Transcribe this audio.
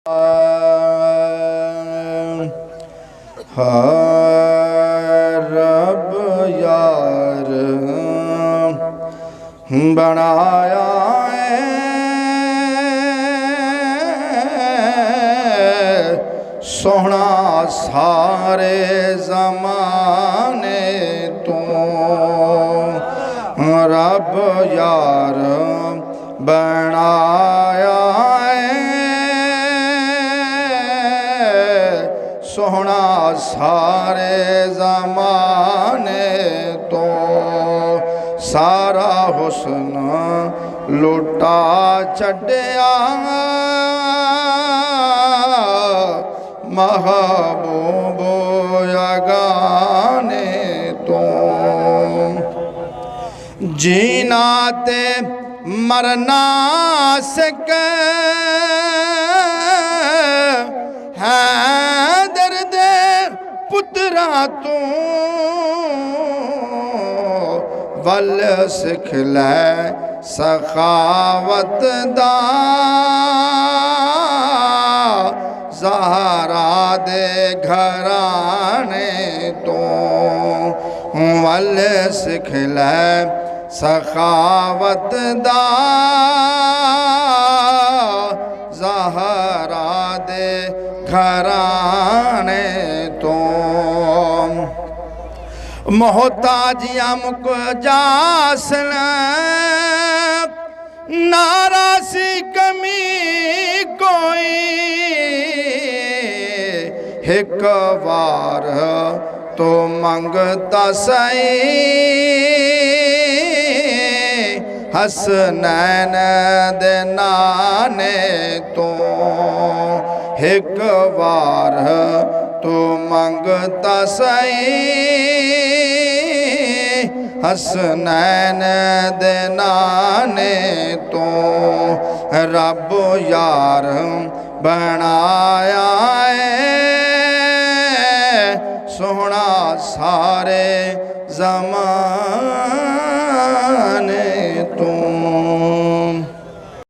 रब यार बनाया सोहना सारे ज़माने तो। रब यार बनाया सोहना सारे ज़माने तो। सारा हुस्न लुटा छड्डिया महबूब अगाने तो। जीना ते मरना सके है दर्द पुत्रा तू। वल सिख लै सखावत दा ज़हरा दे घराने तो। वल सिख लै सखावत दा ज़हरा दे घराने तो। मोहताजियां मुक जासन नारासी कमी कोई। एक बार तो मंगता सही हसनैन दे नाने तो। एक बार तो मंगता सही हसनैन दे नाने तो। रब यार बनाया सोहना सारे ज़माने